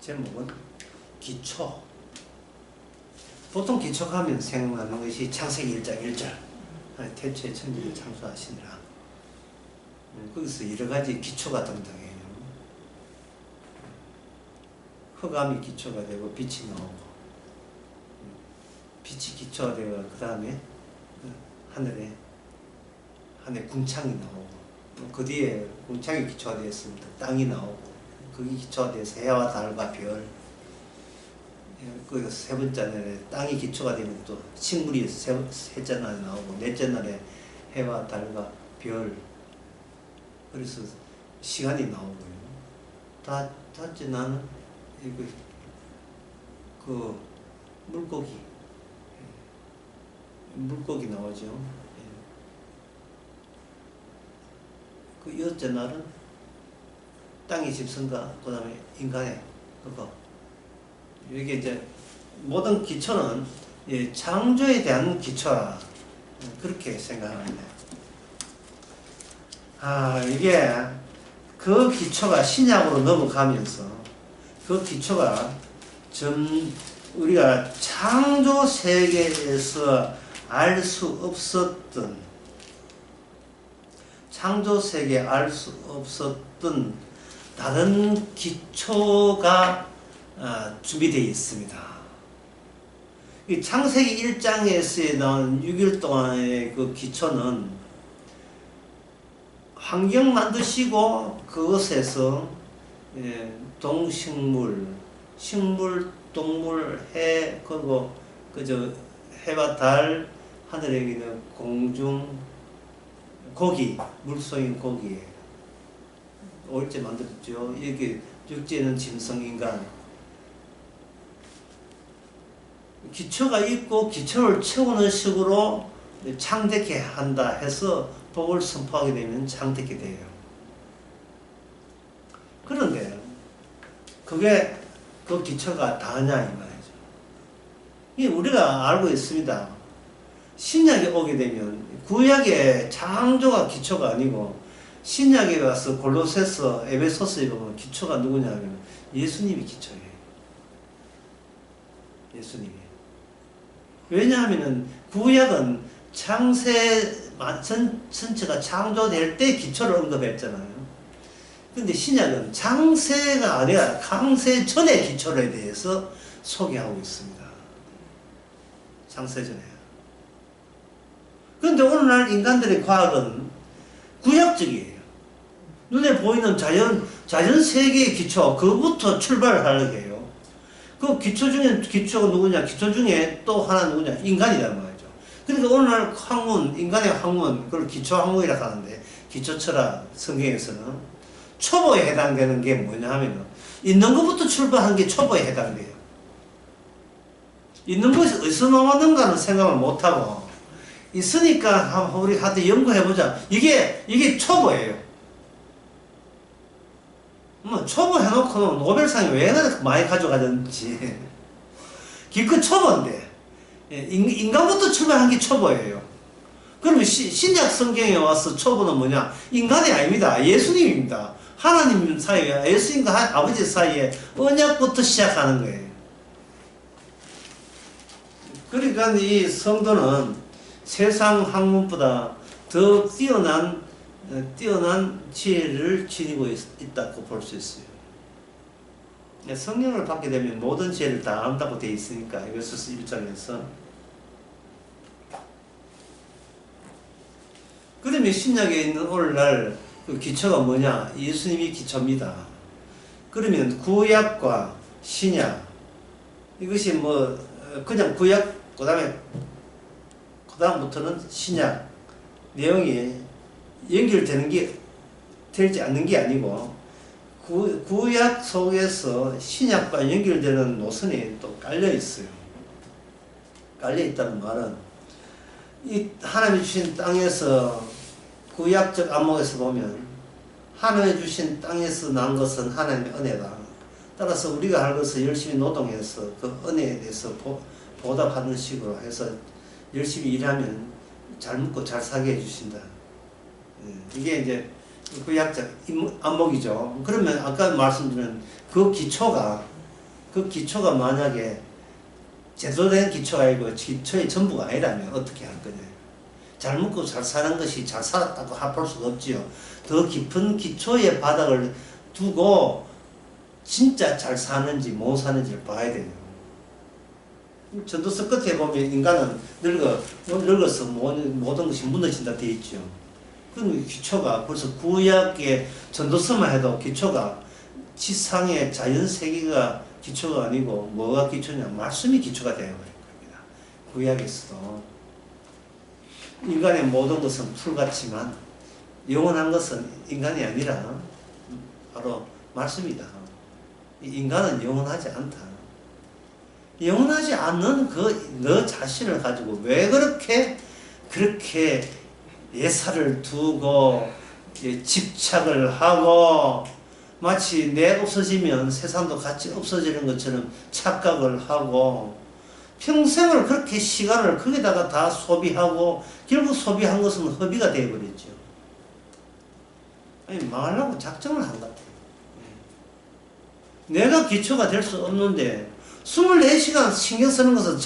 제목은 기초. 보통 기초하면 생각나는 것이 창세기 1장 1절 태초에 천지를 창조하시니라. 거기서 여러가지 기초가 등장해요. 흑암이 기초가 되고 빛이 나오고, 빛이 기초가 되고 그 다음에 하늘에 궁창이 나오고, 그 뒤에 궁창이 기초가 되었습니다. 땅이 나오고, 그게 기초가 돼서 해와 달과 별, 그 세 번째 날에 땅이 기초가 되면 또 식물이 셋째 날에 나오고, 넷째 날에 해와 달과 별, 그래서 시간이 나오고요. 다째 나는 그 물고기 나오죠. 그 여섯째 날은 땅의 집성과 그 다음에 인간의 그거. 이게 이제 모든 기초는 창조에 대한 기초라, 그렇게 생각합니다. 이게 그 기초가 신약으로 넘어가면서 그 기초가 우리가 창조 세계에서 알 수 없었던, 창조 세계에 알 수 없었던 다른 기초가 준비되어 있습니다. 이 창세기 1장에서 나온 6일 동안의 그 기초는 환경 만드시고 그것에서 동식물, 식물, 동물, 해, 그리고 해와 달, 하늘에 있는 공중, 고기, 물속인 고기, 5일째 만들었죠. 여기 6제는 짐승, 인간. 기초가 있고 기초를 채우는 식으로 창대케 한다 해서 복을 선포하게 되면 창대케 돼요. 그런데 그게 그 기초가 다냐 이 말이죠. 이 우리가 알고 있습니다. 신약에 오게 되면 구약의 창조가 기초가 아니고 신약에 가서 골로새서, 에베소서에 보면 기초가 누구냐 하면 예수님이 기초예요. 예수님이. 왜냐하면 구약은 창세 전체가 창조될 때 기초를 언급했잖아요. 근데 신약은 창세가 아니라 창세 전의 기초에 대해서 소개하고 있습니다. 창세 전에. 그런데 오늘날 인간들의 과학은 구약적이에요. 눈에 보이는 자연 세계의 기초, 그것부터 출발을 하려고 해요. 그 기초 중에 기초가 누구냐? 기초 중에 또 하나 누구냐? 인간이란 말이죠. 그러니까 오늘날 학문, 인간의 학문, 그걸 기초 학문이라고 하는데, 기초 철학, 성경에서는 초보에 해당되는 게 뭐냐 하면, 있는 것부터 출발한 게 초보에 해당돼요. 있는 것이 어디서 나왔는가는 생각을 못하고, 있으니까 한번 우리 한테 연구해보자. 이게 초보예요. 초보 해놓고는 노벨상이 왜 그렇게 많이 가져가는지. 기껏 초보인데, 인간부터 출발한 게 초보예요. 그러면 신약 성경에 와서 초보는 뭐냐? 인간이 아닙니다. 예수님입니다. 하나님 사이에, 예수님과 아버지 사이에 언약부터 시작하는 거예요. 그러니까 이 성도는 세상 학문보다 더 뛰어난 지혜를 지니고 있다고 볼 수 있어요. 성령을 받게 되면 모든 지혜를 다 안다고 되어 있으니까, 에베소서 1장에서. 그러면 신약에 있는 오늘날 그 기초가 뭐냐? 예수님이 기초입니다. 그러면 구약과 신약, 이것이 그냥 구약, 그다음부터는 신약 내용이 되지 않는 게 아니고, 구약 속에서 신약과 연결되는 노선이 또 깔려 있어요. 깔려 있다는 말은, 이 하나님이 주신 땅에서, 구약적 안목에서 보면 하나님이 주신 땅에서 난 것은 하나님의 은혜다. 따라서 우리가 할 것은 열심히 노동해서 그 은혜에 대해서 보답하는 식으로 해서 열심히 일하면 잘 먹고 잘 살게 해주신다. 이게 이제 구약적 안목이죠. 그러면 아까 말씀드린 그 기초가 그 기초가 만약에 제대로 된 기초가 아니고 기초의 전부가 아니라면 어떻게 할 거냐. 잘 먹고 잘 사는 것이 잘 살았다고 할 수가 없지요. 더 깊은 기초의 바닥을 두고 진짜 잘 사는지 못 사는지를 봐야 돼요. 전도서 끝에 보면 인간은 늙어서 모든 것이 무너진다 되어 있죠. 그럼 기초가 벌써 구약의 전도서만 해도 기초가 지상의 자연세계가 기초가 아니고 뭐가 기초냐, 말씀이 기초가 되어버린 겁니다. 구약에서도 인간의 모든 것은 풀같지만 영원한 것은 인간이 아니라 바로 말씀이다. 인간은 영원하지 않다. 영원하지 않는 너 자신을 가지고 왜 그렇게 예사를 두고 집착을 하고 마치 내 없어지면 세상도 같이 없어지는 것처럼 착각을 하고 평생을 그렇게 시간을 거기다가 다 소비하고 결국 소비한 것은 허비가 되어버렸죠. 아니, 망하려고 작정을 한 것 같아요. 내가 기초가 될 수 없는데 24시간 신경 쓰는 것은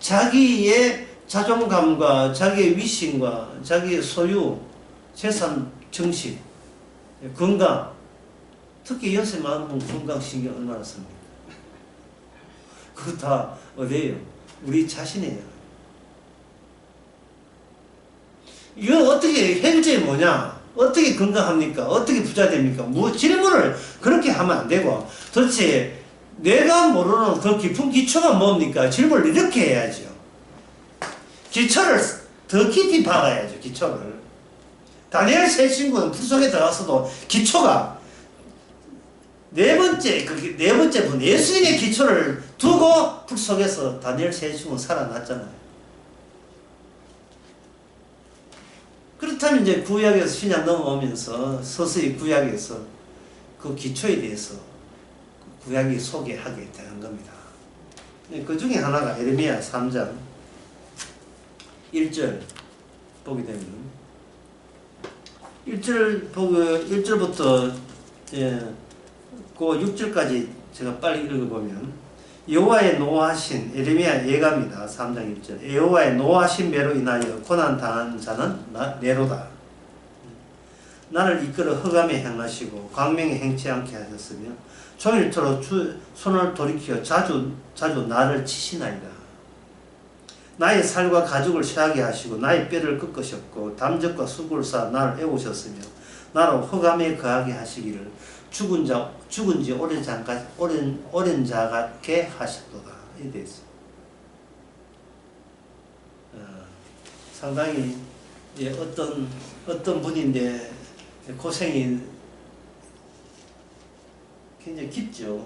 자기의 자존감과 자기의 위신과 자기의 소유, 재산, 정신, 건강, 특히 연세 많은 분 건강 신경 얼마나 씁니까? 그거 다 어디에요? 우리 자신이에요. 이건 어떻게 해결책이 뭐냐? 어떻게 건강합니까? 어떻게 부자 됩니까? 질문을 그렇게 하면 안 되고 도대체 내가 모르는 그 깊은 기초가 뭡니까? 질문을 이렇게 해야죠. 기초를 더 깊이 박아야죠. 기초를. 다니엘 세 친구는 풀 속에 들어가서도 기초가 네 번째 분 예수님의 기초를 두고 풀 속에서 다니엘 세 친구는 살아났잖아요. 그렇다면 이제 구약에서 신약 넘어오면서 서서히 구약에서 그 기초에 대해서 구약이 소개하게 되는 겁니다. 그 중에 하나가 에레미야 3장 1절 보게 되면 1절부터 그 6절까지 제가 빨리 읽어보면 여호와의 노하신 에레미야 예가입니다. 3장 1절 여호와의 노하신 매로 인하여 고난당한 자는 내로다. 나를 이끌어 흑암에 행하시고 광명에 행치 않게 하셨으며 종일토록 손을 돌이켜 자주 나를 치시나이다. 나의 살과 가죽을 쇠하게 하시고 나의 뼈를 꺾으셨고 담적과 수고를 쌓아 나를 애우셨으며 나로 흑암에 거하게 하시기를 죽은 지 오랜 자같게 하셨도다. 이래 있어. 상당히 어떤 분인데 고생이 굉장히 깊죠.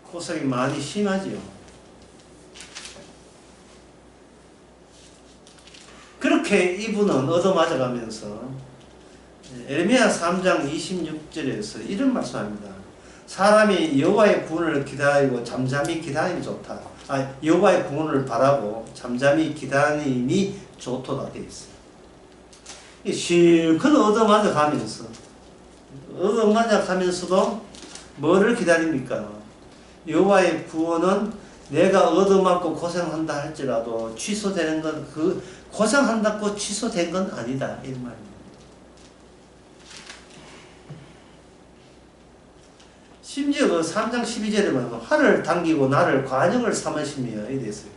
고생이 많이 심하죠. 그렇게 이분은 얻어맞아가면서 에레미야 3장 26절에서 이런 말씀합니다. 사람이 여호와의 구원을 기다리고 잠잠히 기다림이 좋다. 여호와의 구원을 바라고 잠잠히 기다림이 좋도다 되어 있어요. 실컷 얻어맞아가면서도 뭐를 기다립니까? 여호와의 구원은 내가 얻어맞고 고생한다 할지라도 취소되는 건 고생한다고 취소된 건 아니다. 이 말입니다. 심지어 그 3장 12절에 보면 하늘 당기고 나를 관역을 삼으시며 이래 있어요.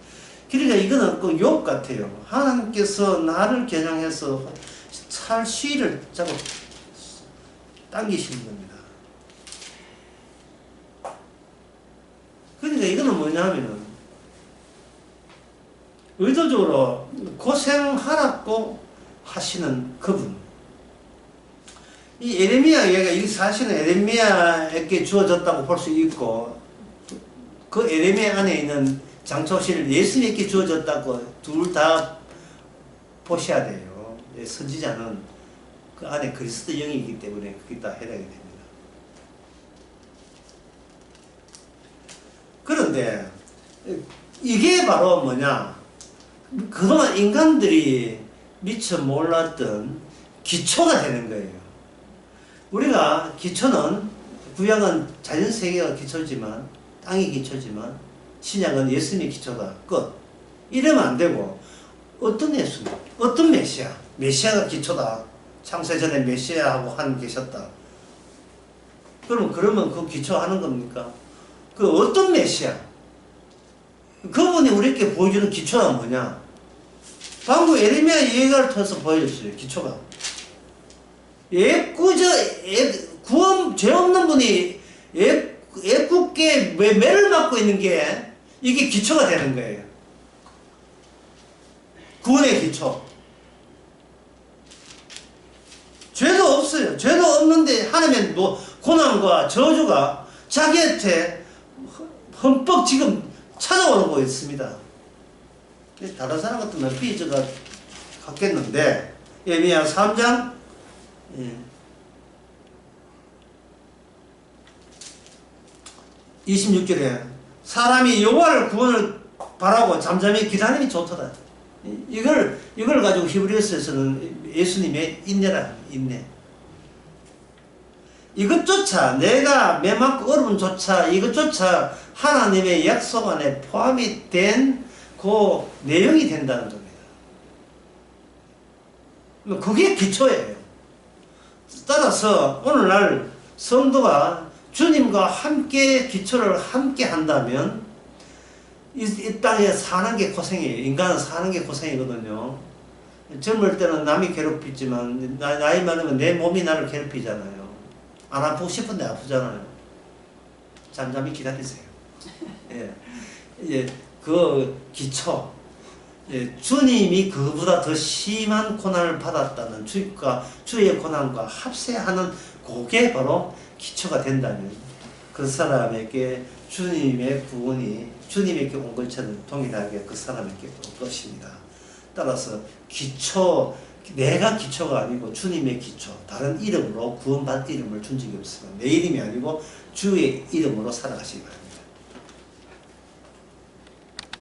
그러니까 이거는 그 욕 같아요. 하나님께서 나를 겨냥해서 살 시를 잡아 당기시는 겁니다. 그러니까 이거는 뭐냐면은 의도적으로 고생하라고 하시는 그분. 이 에레미야 얘가 이 사실은 에레미야에게 주어졌다고 볼 수 있고 그 에레미야 안에 있는 장초실 예수님께 주어졌다고 둘 다 보셔야 돼요. 선지자는 그 안에 그리스도 영이기 때문에 그게 다 해당이 됩니다. 그런데 이게 바로 뭐냐? 그동안 인간들이 미처 몰랐던 기초가 되는 거예요. 우리가 기초는 구약은 자연세계가 기초지만 땅이 기초지만 신약은 예수님이 기초다. 끝. 이러면 안 되고 어떤 예수님, 어떤 메시아가 기초다. 창세전에 메시아하고 한 계셨다. 그러면 그 기초하는 겁니까? 그 어떤 메시아? 그분이 우리에게 보여주는 기초가 뭐냐? 방금 예레미야 예가를 통해서 보여줬어요. 기초가. 구원, 죄 없는 분이 애굽게 매를 맞고 있는 게 이게 기초가 되는 거예요. 구원의 기초. 죄도 없어요. 죄도 없는데 하나님의 고난과 저주가 자기한테 흠뻑 지금 찾아오고 있습니다. 다른 사람 같으면 삐져가 갔겠는데, 예레미야 3장 26절에 사람이 여호와를 구원을 바라고 잠잠히 기다림이 좋도다. 이걸 가지고 히브리서에서는 예수님의 인내라, 인내. 이것조차 내가 매맞고 어려움조차 이것조차 하나님의 약속 안에 포함이 된 그 내용이 된다는 겁니다. 그게 기초예요. 따라서 오늘날 성도가 주님과 함께 기초를 함께 한다면 이 땅에 사는 게 고생이에요. 인간은 사는 게 고생이거든요. 젊을 때는 남이 괴롭히지만 나이 많으면 내 몸이 나를 괴롭히잖아요. 안 아프고 싶은데 아프잖아요. 잠잠히 기다리세요. 예. 예. 그 기초. 예. 주님이 그보다 더 심한 고난을 받았다는 주의 고난과 합세하는 그게 바로 기초가 된다면 그 사람에게 주님의 구원이 주님에게 온 것처럼 동일하게 그 사람에게 올 것입니다. 따라서 기초, 내가 기초가 아니고 주님의 기초, 다른 이름으로 구원받을 이름을 준 적이 없으면 내 이름이 아니고 주의 이름으로 살아가시기 바랍니다.